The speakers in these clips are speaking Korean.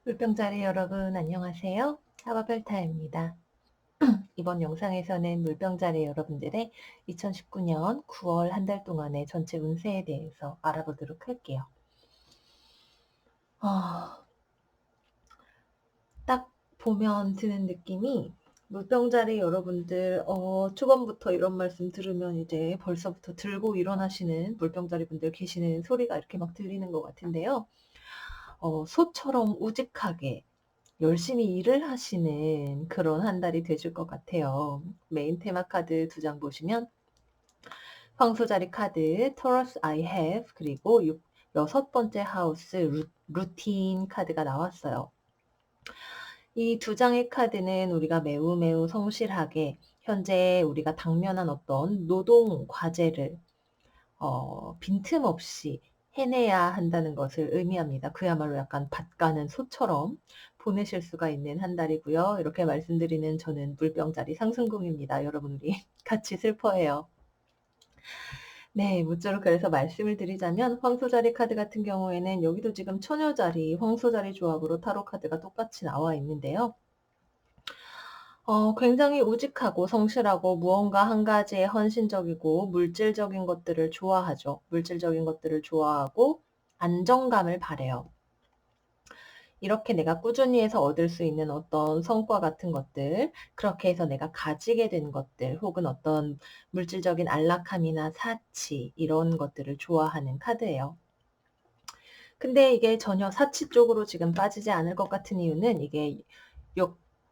물병자리 여러분 안녕하세요. 사바별타입니다. 이번 영상에서는 물병자리 여러분들의 2019년 9월 한 달 동안의 전체 운세에 대해서 알아보도록 할게요. 딱 보면 드는 느낌이 물병자리 여러분들 초반부터 이런 말씀 들으면 이제 벌써부터 들고 일어나시는 물병자리 분들 계시는 소리가 이렇게 막 들리는 것 같은데요. 소처럼 우직하게 열심히 일을 하시는 그런 한 달이 되실 것 같아요. 메인 테마 카드 2장 보시면 황소자리 카드, Taurus I have, 그리고 6번째 하우스 루틴 카드가 나왔어요. 이 2장의 카드는 우리가 매우 성실하게 현재 우리가 당면한 어떤 노동 과제를 빈틈없이 해내야 한다는 것을 의미합니다. 그야말로 약간 밭가는 소처럼 보내실 수가 있는 한 달이고요. 이렇게 말씀드리는 저는 물병자리 상승궁입니다. 여러분 우리 같이 슬퍼해요. 네, 무쪼록 그래서 말씀을 드리자면 황소자리 카드 같은 경우에는 여기도 지금 처녀자리, 황소자리 조합으로 타로 카드가 똑같이 나와 있는데요. 굉장히 우직하고 성실하고 무언가 한 가지에 헌신적이고 물질적인 것들을 좋아하죠. 물질적인 것들을 좋아하고 안정감을 바래요. 이렇게 내가 꾸준히 해서 얻을 수 있는 어떤 성과 같은 것들, 그렇게 해서 내가 가지게 된 것들, 혹은 어떤 물질적인 안락함이나 사치, 이런 것들을 좋아하는 카드예요. 근데 이게 전혀 사치 쪽으로 지금 빠지지 않을 것 같은 이유는 이게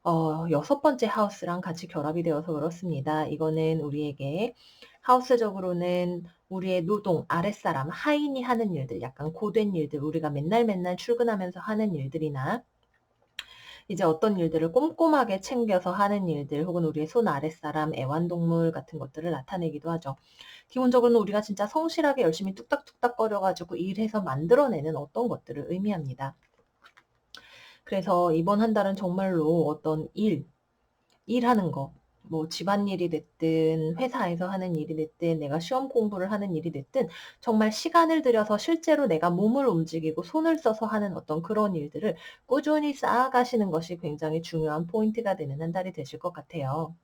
6번째 하우스랑 같이 결합이 되어서 그렇습니다. 이거는 우리에게 하우스적으로는 우리의 노동, 아랫사람, 하인이 하는 일들, 약간 고된 일들, 우리가 맨날 출근하면서 하는 일들이나 이제 어떤 일들을 꼼꼼하게 챙겨서 하는 일들, 혹은 우리의 손 아랫사람, 애완동물 같은 것들을 나타내기도 하죠. 기본적으로는 우리가 진짜 성실하게 열심히 뚝딱뚝딱 거려가지고 일해서 만들어내는 어떤 것들을 의미합니다. 그래서 이번 한 달은 정말로 어떤 일하는 거, 뭐 집안일이 됐든 회사에서 하는 일이 됐든 내가 시험 공부를 하는 일이 됐든 정말 시간을 들여서 실제로 내가 몸을 움직이고 손을 써서 하는 어떤 그런 일들을 꾸준히 쌓아가시는 것이 굉장히 중요한 포인트가 되는 한 달이 되실 것 같아요.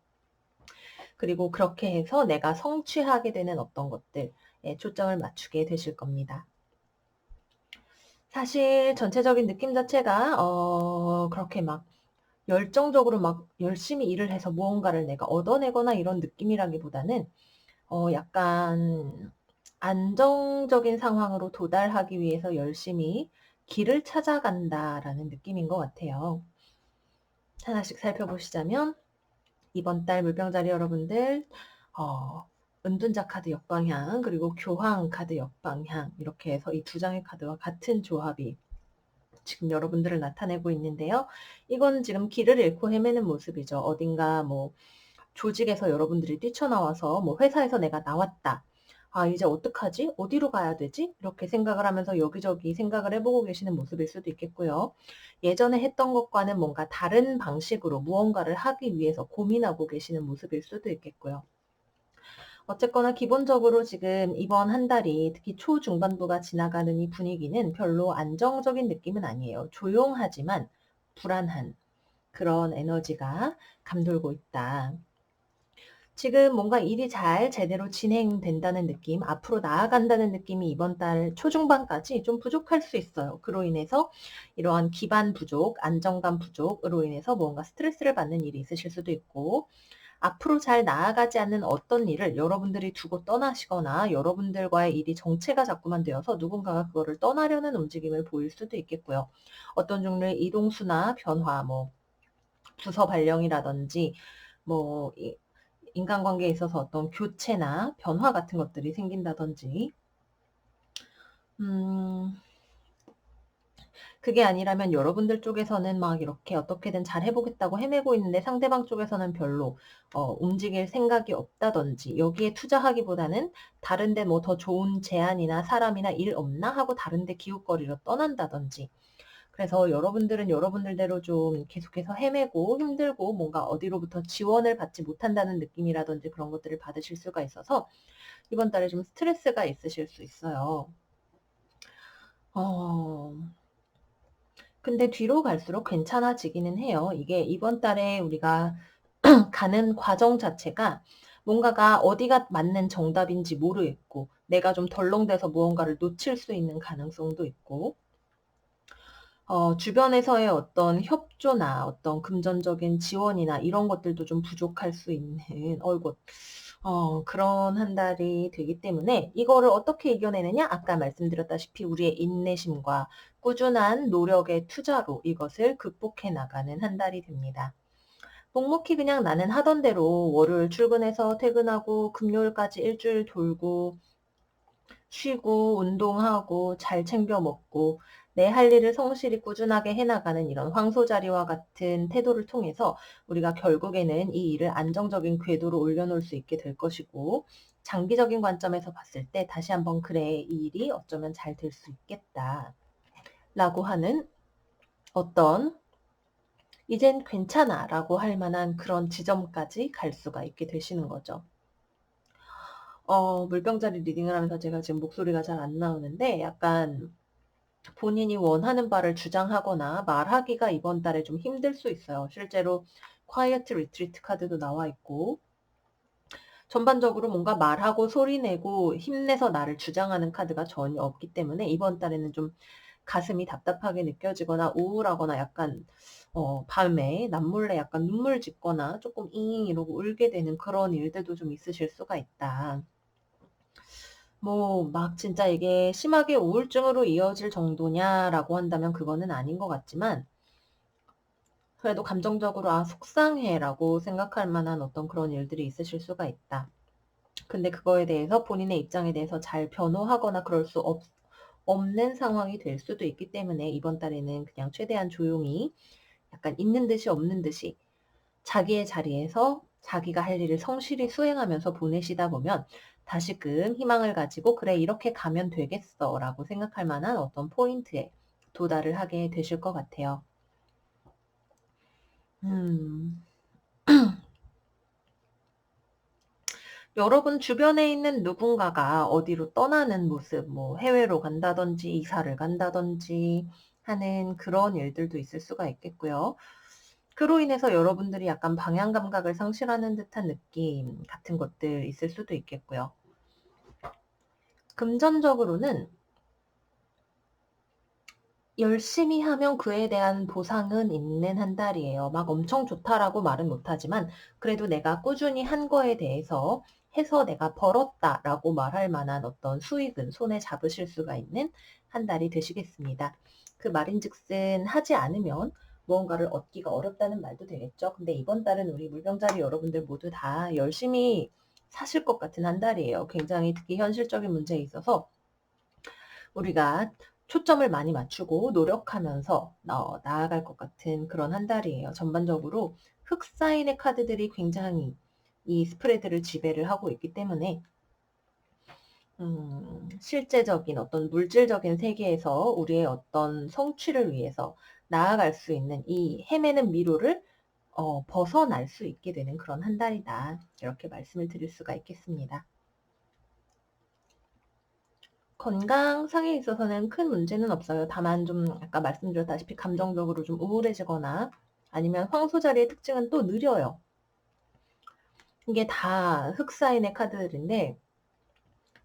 그리고 그렇게 해서 내가 성취하게 되는 어떤 것들에 초점을 맞추게 되실 겁니다. 사실 전체적인 느낌 자체가 그렇게 막 열정적으로 막 열심히 일을 해서 무언가를 내가 얻어내거나 이런 느낌이라기보다는 약간 안정적인 상황으로 도달하기 위해서 열심히 길을 찾아간다라는 느낌인 것 같아요. 하나씩 살펴보시자면 이번 달 물병자리 여러분들 은둔자 카드 역방향, 그리고 교황 카드 역방향, 이렇게 해서 이 2장의 카드와 같은 조합이 지금 여러분들을 나타내고 있는데요. 이건 지금 길을 잃고 헤매는 모습이죠. 어딘가 뭐 조직에서 여러분들이 뛰쳐나와서 뭐 회사에서 내가 나왔다. 아, 이제 어떡하지? 어디로 가야 되지? 이렇게 생각을 하면서 여기저기 생각을 해보고 계시는 모습일 수도 있겠고요. 예전에 했던 것과는 뭔가 다른 방식으로 무언가를 하기 위해서 고민하고 계시는 모습일 수도 있겠고요. 어쨌거나 기본적으로 지금 이번 한 달이 특히 초중반부가 지나가는 이 분위기는 별로 안정적인 느낌은 아니에요. 조용하지만 불안한 그런 에너지가 감돌고 있다. 지금 뭔가 일이 잘 제대로 진행된다는 느낌, 앞으로 나아간다는 느낌이 이번 달 초중반까지 좀 부족할 수 있어요. 그로 인해서 이러한 기반 부족, 안정감 부족으로 인해서 뭔가 스트레스를 받는 일이 있으실 수도 있고, 앞으로 잘 나아가지 않는 어떤 일을 여러분들이 두고 떠나시거나 여러분들과의 일이 정체가 자꾸만 되어서 누군가가 그거를 떠나려는 움직임을 보일 수도 있겠고요. 어떤 종류의 이동수나 변화, 뭐 부서 발령이라든지 뭐 인간관계에 있어서 어떤 교체나 변화 같은 것들이 생긴다든지, 그게 아니라면 여러분들 쪽에서는 막 이렇게 어떻게든 잘 해보겠다고 헤매고 있는데 상대방 쪽에서는 별로 움직일 생각이 없다든지, 여기에 투자하기보다는 다른데 뭐 더 좋은 제안이나 사람이나 일 없나 하고 다른데 기웃거리로 떠난다든지, 그래서 여러분들은 여러분들대로 좀 계속해서 헤매고 힘들고 뭔가 어디로부터 지원을 받지 못한다는 느낌이라든지 그런 것들을 받으실 수가 있어서 이번 달에 좀 스트레스가 있으실 수 있어요. 어, 근데 뒤로 갈수록 괜찮아지기는 해요. 이게 이번 달에 우리가 가는 과정 자체가 뭔가가 어디가 맞는 정답인지 모르겠고 내가 좀 덜렁대서 무언가를 놓칠 수 있는 가능성도 있고 주변에서의 어떤 협조나 어떤 금전적인 지원이나 이런 것들도 좀 부족할 수 있는 어이구 그런 한 달이 되기 때문에 이거를 어떻게 이겨내느냐? 아까 말씀드렸다시피 우리의 인내심과 꾸준한 노력의 투자로 이것을 극복해 나가는 한 달이 됩니다. 묵묵히 그냥 나는 하던 대로 월요일 출근해서 퇴근하고 금요일까지 일주일 돌고 쉬고 운동하고 잘 챙겨 먹고 내 할 일을 성실히 꾸준하게 해나가는 이런 황소자리와 같은 태도를 통해서 우리가 결국에는 이 일을 안정적인 궤도로 올려놓을 수 있게 될 것이고 장기적인 관점에서 봤을 때 다시 한번 그래 이 일이 어쩌면 잘 될 수 있겠다 라고 하는 어떤 이젠 괜찮아 라고 할 만한 그런 지점까지 갈 수가 있게 되시는 거죠. 물병자리 리딩을 하면서 제가 지금 목소리가 잘 안 나오는데 약간 본인이 원하는 바를 주장하거나 말하기가 이번 달에 좀 힘들 수 있어요. 실제로 quiet retreat 카드도 나와 있고 전반적으로 뭔가 말하고 소리내고 힘내서 나를 주장하는 카드가 전혀 없기 때문에 이번 달에는 좀 가슴이 답답하게 느껴지거나 우울하거나 약간 밤에 남몰래 약간 눈물 짓거나 조금 잉 이러고 울게 되는 그런 일들도 좀 있으실 수가 있다. 뭐 막 진짜 이게 심하게 우울증으로 이어질 정도냐라고 한다면 그거는 아닌 것 같지만 그래도 감정적으로 '아 속상해.'라고 생각할 만한 어떤 그런 일들이 있으실 수가 있다. 근데 그거에 대해서 본인의 입장에 대해서 잘 변호하거나 그럴 수 없는 상황이 될 수도 있기 때문에 이번 달에는 그냥 최대한 조용히 약간 있는 듯이 없는 듯이 자기의 자리에서 자기가 할 일을 성실히 수행하면서 보내시다 보면 다시금 희망을 가지고 '그래 이렇게 가면 되겠어.'라고 생각할 만한 어떤 포인트에 도달을 하게 되실 것 같아요. 음. 여러분 주변에 있는 누군가가 어디로 떠나는 모습, 뭐 해외로 간다든지 이사를 간다든지 하는 그런 일들도 있을 수가 있겠고요. 그로 인해서 여러분들이 약간 방향 감각을 상실하는 듯한 느낌 같은 것들 있을 수도 있겠고요. 금전적으로는 열심히 하면 그에 대한 보상은 있는 한 달이에요. 막 엄청 좋다라고 말은 못하지만 그래도 내가 꾸준히 한 거에 대해서 해서 내가 벌었다라고 말할 만한 어떤 수익은 손에 잡으실 수가 있는 한 달이 되시겠습니다. 그 말인즉슨 하지 않으면 무언가를 얻기가 어렵다는 말도 되겠죠. 근데 이번 달은 우리 물병자리 여러분들 모두 다 열심히 사실 것 같은 한 달이에요. 굉장히 특히 현실적인 문제에 있어서 우리가 초점을 많이 맞추고 노력하면서 나아갈 것 같은 그런 한 달이에요. 전반적으로 흑사인의 카드들이 굉장히 이 스프레드를 지배를 하고 있기 때문에 실제적인 어떤 물질적인 세계에서 우리의 어떤 성취를 위해서 나아갈 수 있는 이 헤매는 미로를 벗어날 수 있게 되는 그런 한 달이다. 이렇게 말씀을 드릴 수가 있겠습니다. 건강상에 있어서는 큰 문제는 없어요. 다만 좀 아까 말씀드렸다시피 감정적으로 좀 우울해지거나 아니면 황소자리의 특징은 또 느려요. 이게 다 흑사인의 카드들인데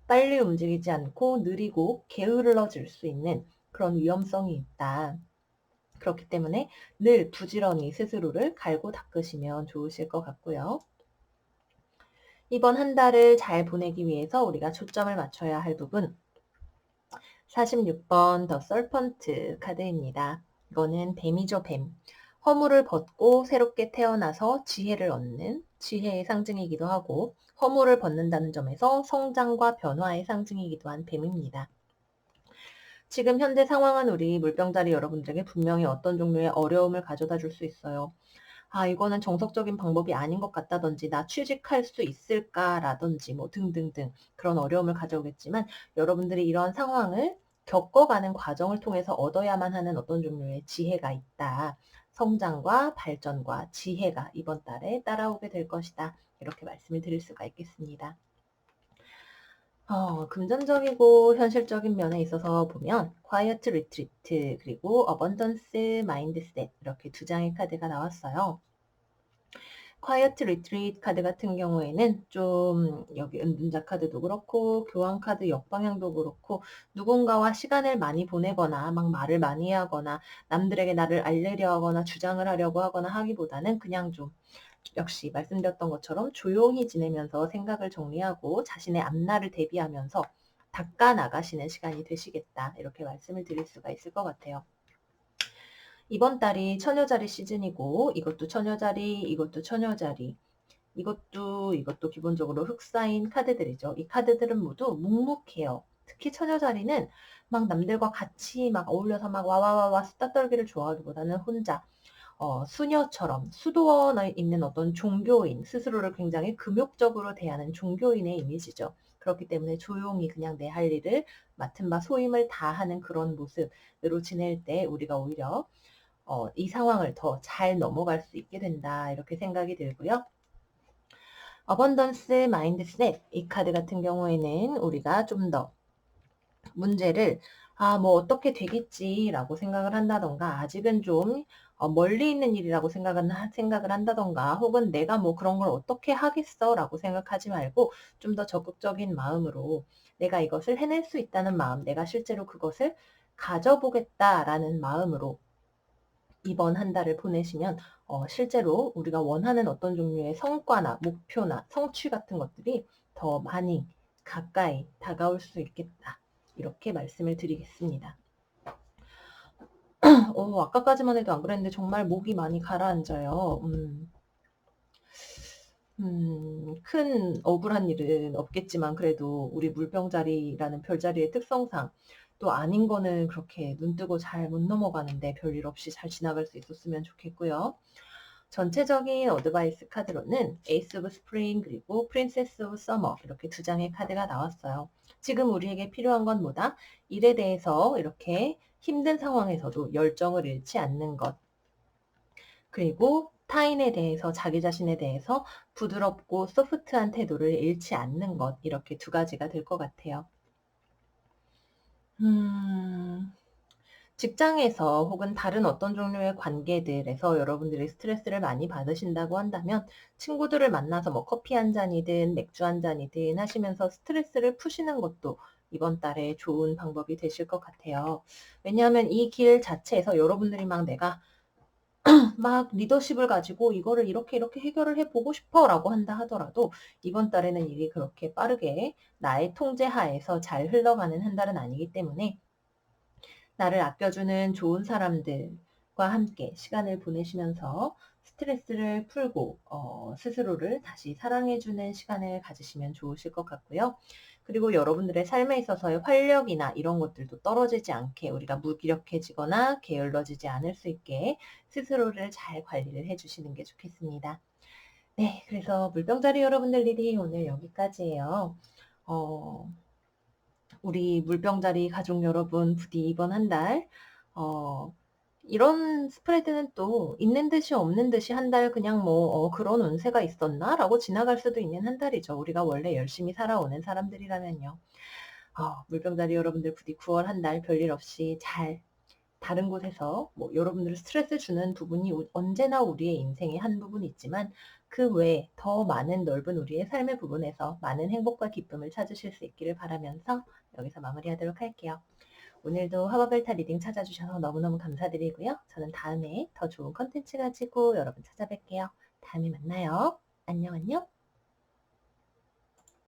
빨리 움직이지 않고 느리고 게을러질 수 있는 그런 위험성이 있다. 그렇기 때문에 늘 부지런히 스스로를 갈고 닦으시면 좋으실 것 같고요. 이번 한 달을 잘 보내기 위해서 우리가 초점을 맞춰야 할 부분 46번 더 설펀트 카드입니다. 이거는 뱀이죠, 뱀. 허물을 벗고 새롭게 태어나서 지혜를 얻는 지혜의 상징이기도 하고 허물을 벗는다는 점에서 성장과 변화의 상징이기도 한 뱀입니다. 지금 현재 상황은 우리 물병자리 여러분들에게 분명히 어떤 종류의 어려움을 가져다 줄 수 있어요. 아, 이거는 정석적인 방법이 아닌 것 같다든지, 나 취직할 수 있을까라든지, 뭐 등등등 그런 어려움을 가져오겠지만 여러분들이 이러한 상황을 겪어가는 과정을 통해서 얻어야만 하는 어떤 종류의 지혜가 있다. 성장과 발전과 지혜가 이번 달에 따라오게 될 것이다. 이렇게 말씀을 드릴 수가 있겠습니다. 금전적이고 현실적인 면에 있어서 보면 Quiet Retreat 그리고 Abundance Mindset 이렇게 두 장의 카드가 나왔어요. Quiet Retreat 카드 같은 경우에는 좀 여기 은둔자 카드도 그렇고 교황 카드 역방향도 그렇고 누군가와 시간을 많이 보내거나 막 말을 많이 하거나 남들에게 나를 알리려 하거나 주장을 하려고 하거나 하기보다는 그냥 좀 역시 말씀드렸던 것처럼 조용히 지내면서 생각을 정리하고 자신의 앞날을 대비하면서 닦아 나가시는 시간이 되시겠다. 이렇게 말씀을 드릴 수가 있을 것 같아요. 이번 달이 처녀자리 시즌이고 이것도 처녀자리, 이것도 처녀자리, 이것도 기본적으로 흑사인 카드들이죠. 이 카드들은 모두 묵묵해요. 특히 처녀자리는 막 남들과 같이 막 어울려서 막 와와와와 수다 떨기를 좋아하기보다는 혼자 수녀처럼 수도원에 있는 어떤 종교인, 스스로를 굉장히 금욕적으로 대하는 종교인의 이미지죠. 그렇기 때문에 조용히 그냥 내 할 일을 맡은 바 소임을 다하는 그런 모습으로 지낼 때 우리가 오히려 이 상황을 더 잘 넘어갈 수 있게 된다. 이렇게 생각이 들고요. 어번던스 마인드셋 이 카드 같은 경우에는 우리가 좀 더 문제를 뭐 어떻게 되겠지라고 생각을 한다던가 아직은 좀 멀리 있는 일이라고 생각을 한다던가 혹은 내가 뭐 그런 걸 어떻게 하겠어라고 생각하지 말고 좀 더 적극적인 마음으로 내가 이것을 해낼 수 있다는 마음, 내가 실제로 그것을 가져보겠다라는 마음으로 이번 한 달을 보내시면 실제로 우리가 원하는 어떤 종류의 성과나 목표나 성취 같은 것들이 더 많이 가까이 다가올 수 있겠다. 이렇게 말씀을 드리겠습니다. 아까까지만 해도 안 그랬는데 정말 목이 많이 가라앉아요. 큰 억울한 일은 없겠지만 그래도 우리 물병자리라는 별자리의 특성상 또 아닌 거는 그렇게 눈 뜨고 잘 못 넘어가는데 별일 없이 잘 지나갈 수 있었으면 좋겠고요. 전체적인 어드바이스 카드로는 에이스 오브 스프링 그리고 프린세스 오브 서머 이렇게 두 장의 카드가 나왔어요. 지금 우리에게 필요한 건 뭐다? 일에 대해서 이렇게 힘든 상황에서도 열정을 잃지 않는 것. 그리고 타인에 대해서 자기 자신에 대해서 부드럽고 소프트한 태도를 잃지 않는 것. 이렇게 두 가지가 될 것 같아요. 직장에서 혹은 다른 어떤 종류의 관계들에서 여러분들이 스트레스를 많이 받으신다고 한다면 친구들을 만나서 뭐 커피 한 잔이든 맥주 한 잔이든 하시면서 스트레스를 푸시는 것도 이번 달에 좋은 방법이 되실 것 같아요. 왜냐하면 이 길 자체에서 여러분들이 내가 막 리더십을 가지고 이거를 이렇게 해결을 해보고 싶어 라고 한다 하더라도 이번 달에는 일이 그렇게 빠르게 나의 통제 하에서 잘 흘러가는 한 달은 아니기 때문에 나를 아껴주는 좋은 사람들과 함께 시간을 보내시면서 스트레스를 풀고 스스로를 다시 사랑해주는 시간을 가지시면 좋으실 것 같고요. 그리고 여러분들의 삶에 있어서의 활력이나 이런 것들도 떨어지지 않게 우리가 무기력해지거나 게을러지지 않을 수 있게 스스로를 잘 관리를 해주시는 게 좋겠습니다. 네, 그래서 물병자리 여러분들 일이 오늘 여기까지예요. 우리 물병자리 가족 여러분 부디 이번 한 달 이런 스프레드는 또 있는 듯이 없는 듯이 한 달 그냥 그런 운세가 있었나? 라고 지나갈 수도 있는 한 달이죠. 우리가 원래 열심히 살아오는 사람들이라면요. 물병자리 여러분들 부디 9월 한 달 별일 없이 잘 다른 곳에서 여러분들을 스트레스 주는 부분이 언제나 우리의 인생의 한 부분이 있지만 그 외에 더 많은 넓은 우리의 삶의 부분에서 많은 행복과 기쁨을 찾으실 수 있기를 바라면서 여기서 마무리하도록 할게요. 오늘도 화버벨타 리딩 찾아주셔서 너무너무 감사드리고요. 저는 다음에 더 좋은 컨텐츠 가지고 여러분 찾아뵐게요. 다음에 만나요. 안녕 안녕.